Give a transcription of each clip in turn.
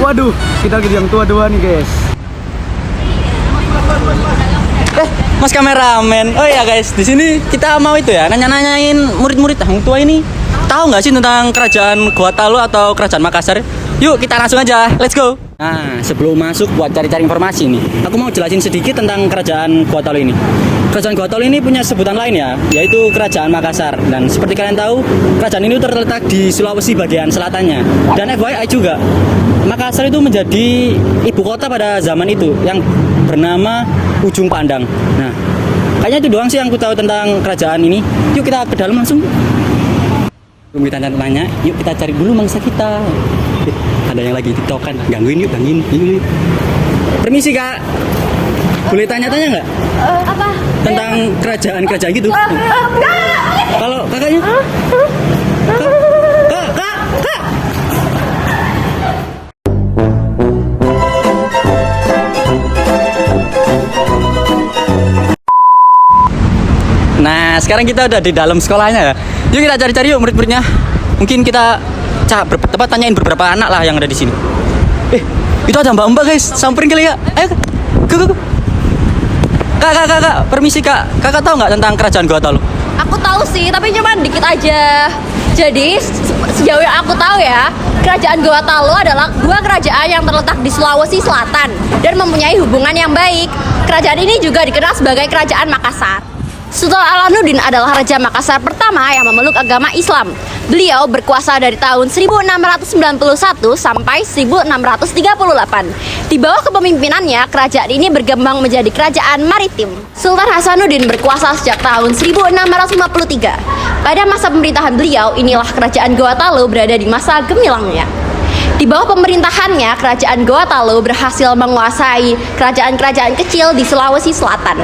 Waduh, kita lagi yang tua-tua nih guys. Mas kameramen. Oh ya guys, di sini kita mau itu ya, nanya-nanyain murid-murid Hang Tua ini. Tahu nggak sih tentang kerajaan Goa Talu atau kerajaan Makassar? Yuk kita langsung aja, let's go. Nah, sebelum masuk buat cari-cari informasi nih, aku mau jelasin sedikit tentang kerajaan Goa Talu ini. Kerajaan Goa Talu ini punya sebutan lain ya, yaitu kerajaan Makassar. Dan seperti kalian tahu, kerajaan ini terletak di Sulawesi bagian selatannya. Dan FYI juga, Makassar itu menjadi ibu kota pada zaman itu yang bernama Ujung Pandang. Nah, kayaknya itu doang sih yang aku tahu tentang kerajaan ini. Yuk kita ke dalam langsung. Belum kita tanya, yuk kita cari dulu mangsa kita. Ada yang lagi tiktokan, gangguin yuk, gangguin. Yuk. Permisi kak, boleh tanya-tanya nggak? Apa? Tentang kerajaan-kerajaan gitu. Kalau kakaknya? Kak. Nah, sekarang kita udah di dalam sekolahnya ya. Yuk kita cari-cari yuk murid-muridnya. Mungkin kita tanyain beberapa anak lah yang ada di sini. Itu ada mbak-mbak guys, samperin kali ya. Ayo, go. Kak, permisi kak. Kakak tahu nggak tentang kerajaan Goa Talu? Aku tahu sih, tapi cuma dikit aja. Jadi sejauh yang aku tahu ya, kerajaan Goa Talu adalah dua kerajaan yang terletak di Sulawesi Selatan dan mempunyai hubungan yang baik. Kerajaan ini juga dikenal sebagai Kerajaan Makassar. Sultan Alanuddin adalah Raja Makassar pertama yang memeluk agama Islam. Beliau berkuasa dari tahun 1691 sampai 1638. Di bawah kepemimpinannya, kerajaan ini berkembang menjadi kerajaan maritim. Sultan Hasanuddin berkuasa sejak tahun 1653. Pada masa pemerintahan beliau, inilah kerajaan Goa Talu berada di masa gemilangnya. Di bawah pemerintahannya, kerajaan Goa Talu berhasil menguasai kerajaan-kerajaan kecil di Sulawesi Selatan,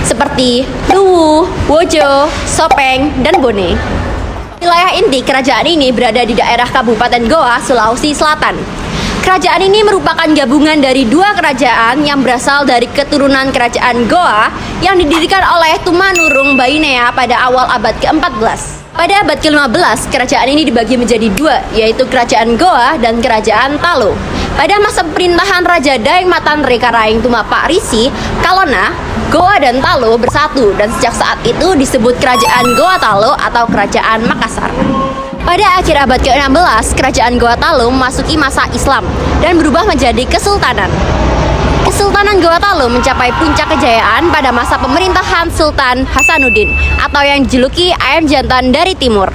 seperti Luwu, Wojo, Sopeng, dan Bone. Wilayah inti kerajaan ini berada di daerah Kabupaten Goa, Sulawesi Selatan. Kerajaan ini merupakan gabungan dari dua kerajaan yang berasal dari keturunan kerajaan Goa yang didirikan oleh Tumanurung Bainea pada awal abad ke-14. Pada abad ke-15, kerajaan ini dibagi menjadi dua, yaitu Kerajaan Goa dan Kerajaan Talu. Pada masa pemerintahan Raja Daeng Matanre Karaeng Tumapak Risi, Kalona, Goa dan Talu bersatu dan sejak saat itu disebut Kerajaan Goa Talu atau Kerajaan Makassar. Pada akhir abad ke-16, Kerajaan Goa Talu memasuki masa Islam dan berubah menjadi kesultanan. Kesultanan Goa Talu mencapai puncak kejayaan pada masa pemerintahan Sultan Hasanuddin atau yang dijuluki ayam jantan dari timur.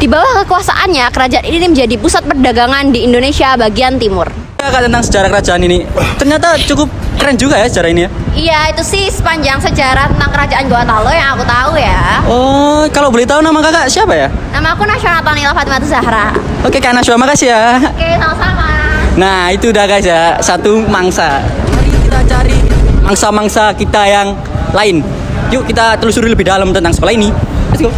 Di bawah kekuasaannya, kerajaan ini menjadi pusat perdagangan di Indonesia bagian timur. Kak, tentang sejarah kerajaan ini, ternyata cukup keren juga ya sejarah ini ya? Iya, itu sih sepanjang sejarah tentang kerajaan Goa Talu yang aku tahu ya. Oh, kalau boleh tahu nama kakak siapa ya? Nama aku Nasional Tanila Fatimah Zahra. Oke Kak Naswa, makasih ya. Oke, sama-sama. Nah itu udah guys ya, satu mangsa. Mari kita cari mangsa-mangsa kita yang lain. Yuk kita telusuri lebih dalam tentang sekolah ini. Let's go.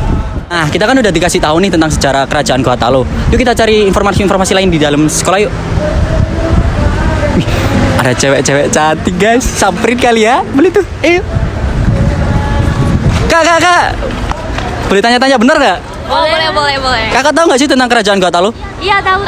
Nah kita kan udah dikasih tahu nih tentang sejarah kerajaan Goa Talu. Yuk kita cari informasi-informasi lain di dalam sekolah yuk. Wih, ada cewek-cewek cantik guys. Samperin kali ya, boleh tuh. Ayo. Kak. Boleh tanya-tanya bener gak? Boleh. Kakak tahu nggak sih tentang kerajaan Goa Talu? Iya, tahu.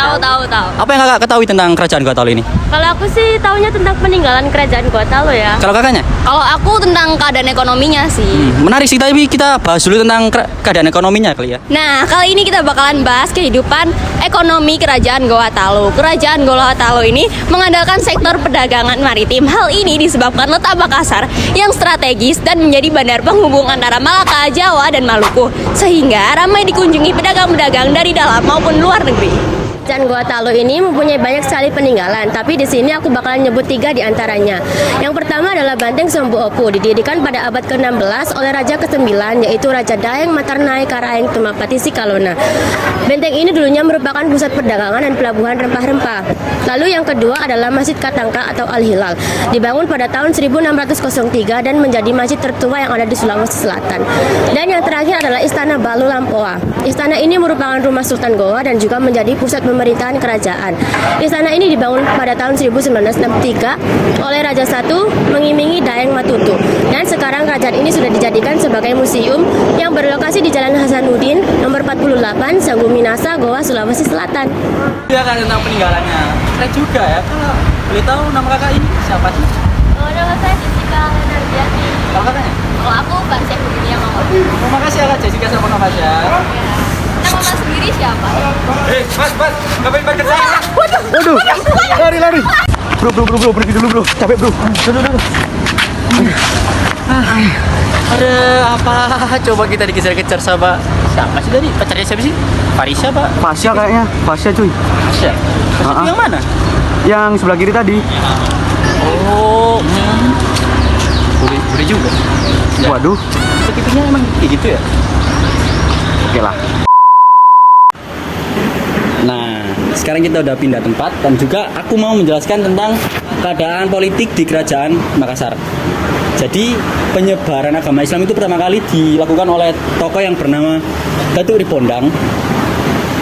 Apa yang kakak ketahui tentang kerajaan Goa Talu ini? Kalau aku sih taunya tentang peninggalan kerajaan Goa Talu ya. Kalau kakaknya? Kalau aku tentang keadaan ekonominya sih. Menarik sih, tapi kita bahas dulu tentang keadaan ekonominya kali ya. Nah, kali ini kita bakalan bahas kehidupan ekonomi kerajaan Goa Talu. Kerajaan Goa Talu ini mengandalkan sektor perdagangan maritim. Hal ini disebabkan letak Makassar yang strategis dan menjadi bandar penghubung antara Malaka, Jawa, dan Maluku, sehingga ramai dikunjungi pedagang-pedagang dari dalam maupun luar negeri. Kerajaan Goa Talu ini mempunyai banyak sekali peninggalan, tapi di sini aku bakalan nyebut 3 di antaranya. Yang pertama adalah Banteng Sombu Opu, didirikan pada abad ke-16 oleh Raja ke-9, yaitu Raja Daeng Matarnai Karaeng Tumapati Sikalona. Benteng ini dulunya merupakan pusat perdagangan dan pelabuhan rempah-rempah. Lalu yang kedua adalah Masjid Katangka atau Al-Hilal, dibangun pada tahun 1603 dan menjadi masjid tertua yang ada di Sulawesi Selatan. Dan yang terakhir adalah Istana Balu Lampoa. Istana ini merupakan rumah Sultan Goa dan juga menjadi pusat pemerintahan kerajaan. Istana ini dibangun pada tahun 1963 oleh Raja I mengimingi Daeng Matutu. Dan sekarang kerajaan ini sudah dijadikan sebagai museum yang berlokasi di Jalan Hasanuddin nomor 48, Sagu Minasa, Goa, Sulawesi Selatan. Ya kan tentang peninggalannya. keren juga ya. Kalau boleh tahu nama kakak ini siapa sih? Oh, nama saya Jessica Renardiati. Kalau kakaknya? Kalau aku Mbak Syekh Dunia Mama. Terima makasih ya Kak Jessica sama Kak Fasya. Nama Mas sendiri siapa? Mas, ngapain pakai saya? Waduh, lari. Bro, pergi dulu bro. Capek bro. Dulu. Ada apa? Coba kita dikejar-kejar sama siapa sih tadi? Pacarnya siapa sih? Farisha Pak? Fasya kayaknya, Fasya cuy. Fasya? Fasya itu yang mana? Yang sebelah kiri tadi. Oh, boleh juga. Waduh, Tipenya emang kayak gitu ya? oke lah. Nah, sekarang kita udah pindah tempat dan juga aku mau menjelaskan tentang keadaan politik di Kerajaan Makassar. Jadi, penyebaran agama Islam itu pertama kali dilakukan oleh tokoh yang bernama Datuk Ripondang.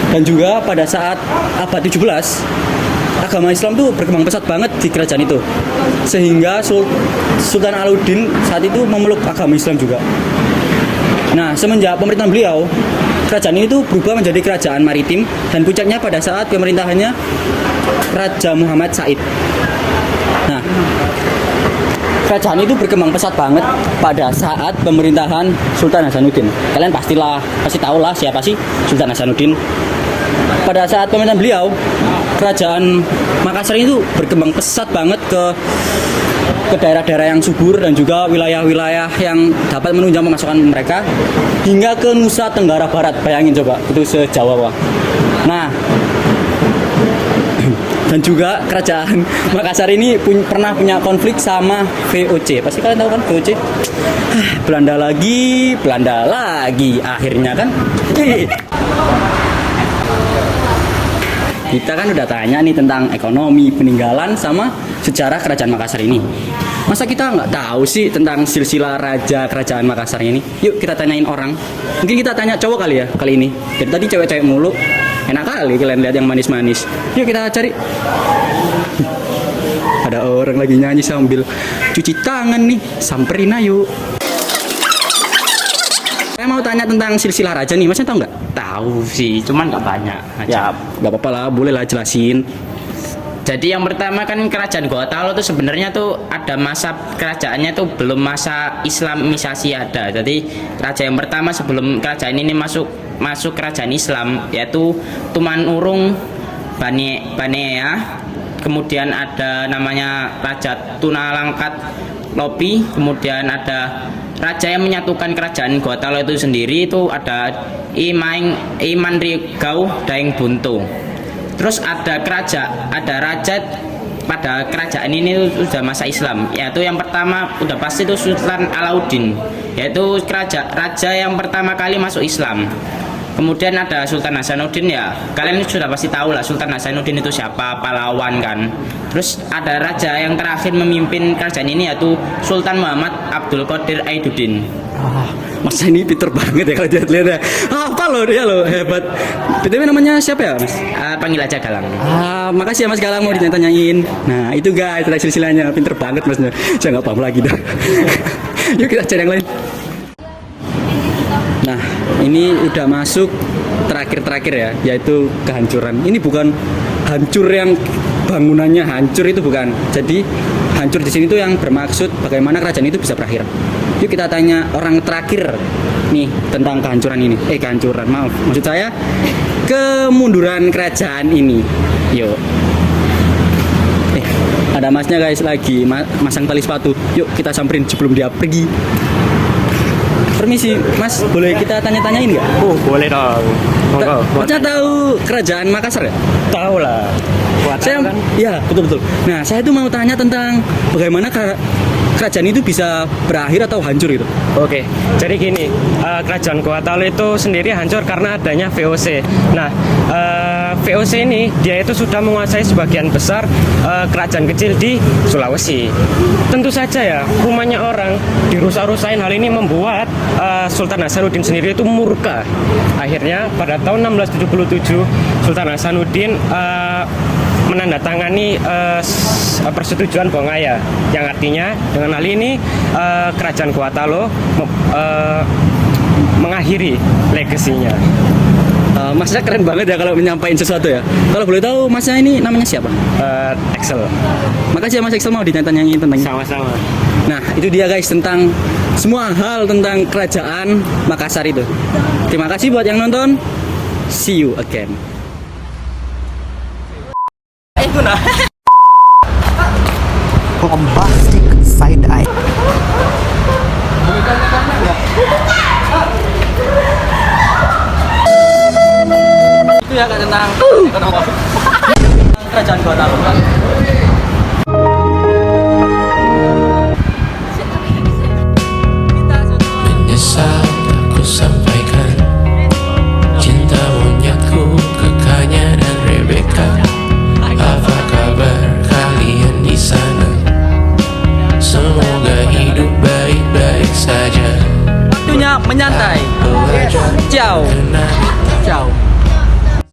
Dan juga pada saat abad 17, agama Islam tuh berkembang pesat banget di kerajaan itu. Sehingga Sultan Alauddin saat itu memeluk agama Islam juga. Nah, semenjak pemerintahan beliau, kerajaan ini tuh berubah menjadi kerajaan maritim dan puncaknya pada saat pemerintahannya Raja Muhammad Said. Nah, kerajaan itu berkembang pesat banget pada saat pemerintahan Sultan Hasanuddin. Kalian pasti tahu lah siapa sih Sultan Hasanuddin. Pada saat pemerintahan beliau, kerajaan Makassar itu berkembang pesat banget ke daerah-daerah yang subur dan juga wilayah-wilayah yang dapat menunjang pemasukan mereka hingga ke Nusa Tenggara Barat. Bayangin coba, itu se-Jawa Wah. Nah, dan juga kerajaan Makassar ini pernah punya konflik sama VOC. Pasti kalian tahu kan VOC? Belanda lagi akhirnya kan. Kita kan udah tanya nih tentang ekonomi, peninggalan, sama sejarah kerajaan Makassar ini. Masa kita nggak tahu sih tentang silsilah raja kerajaan Makassar ini? Yuk kita tanyain orang. Mungkin kita tanya cowok kali ya kali ini. Dari tadi cewek-cewek mulu. Enak kali kalian lihat yang manis-manis. Yuk kita cari. Ada orang lagi nyanyi sambil cuci tangan nih. Samperin ayo. Saya mau tanya tentang silsilah raja nih, masnya tahu nggak? Tahu sih, cuman nggak banyak. Ya, nggak apa-apa lah, boleh lah jelasin. Jadi yang pertama kan kerajaan Gorontalo tuh sebenarnya tuh ada masa kerajaannya tuh belum masa Islamisasi ada. Jadi raja yang pertama sebelum kerajaan ini masuk kerajaan Islam yaitu Tumanurung Banea. Kemudian ada namanya Raja Tunalangkat Lopi. Kemudian ada raja yang menyatukan kerajaan Gorontalo itu sendiri itu ada Iman Rigau Daeng Buntu. Terus ada raja pada kerajaan ini sudah masa Islam, yaitu yang pertama udah pasti itu Sultan Alauddin, yaitu raja yang pertama kali masuk Islam. Kemudian ada Sultan Hasanuddin, ya kalian sudah pasti tahu lah Sultan Hasanuddin itu siapa, pahlawan kan. Terus ada raja yang terakhir memimpin kerajaan ini yaitu Sultan Muhammad Abdul Qadir Aiduddin. Mas ini pinter banget ya kalau dilihat ya. Apa loh dia loh, hebat. BTW namanya siapa ya Mas? Panggil aja Galang. Makasih ya Mas Galang mau ditanyain. Nah itu guys, silsilahnya pinter banget Masnya. Saya nggak paham lagi dah. Yuk kita cari yang lain. Nah ini udah masuk terakhir ya, yaitu kehancuran. Ini bukan hancur yang bangunannya hancur, itu bukan. Jadi hancur di sini tuh yang bermaksud bagaimana kerajaan itu bisa berakhir. Yuk kita tanya orang terakhir nih tentang kehancuran ini. Kehancuran, maaf. Maksud saya kemunduran kerajaan ini. Yuk. Ada masnya guys lagi masang tali sepatu. Yuk kita samperin sebelum dia pergi. Permisi, Mas, boleh kita tanya-tanyain nggak? Oh, boleh dong. Masnya tahu kerajaan Makassar ya? Tahu lah. Saya, kan? ya betul. Nah, saya itu mau tanya tentang bagaimana kerajaan itu bisa berakhir atau hancur gitu. Oke, jadi gini, kerajaan Gorontalo itu sendiri hancur karena adanya VOC. Nah, VOC ini dia itu sudah menguasai sebagian besar kerajaan kecil di Sulawesi. Tentu saja ya, rumahnya orang dirusak-rusain. Hal ini membuat Sultan Hasanuddin sendiri itu murka. Akhirnya pada tahun 1677 Sultan Hasanuddin menandatangani persetujuan Bongaya, yang artinya dengan hal ini kerajaan Gorontalo mengakhiri legasinya. Masnya keren banget ya kalau menyampaikan sesuatu ya. Kalau boleh tahu masnya ini namanya siapa? Excel. Makasih ya Mas Excel mau ditanya-tanyain tentang ini. Sama-sama. Nah itu dia guys tentang semua hal tentang kerajaan Makassar itu. Terima kasih buat yang nonton. See you again. Bombastic side eye. Itu ya Kak tentang kerajaan Gorontalo. Menyesal aku sampaikan cinta monyetku ke Kanya dan Rebecca. Apa kabar kalian di sana? Semoga hidup baik-baik saja. Waktunya menyantai. Belajar Ciao.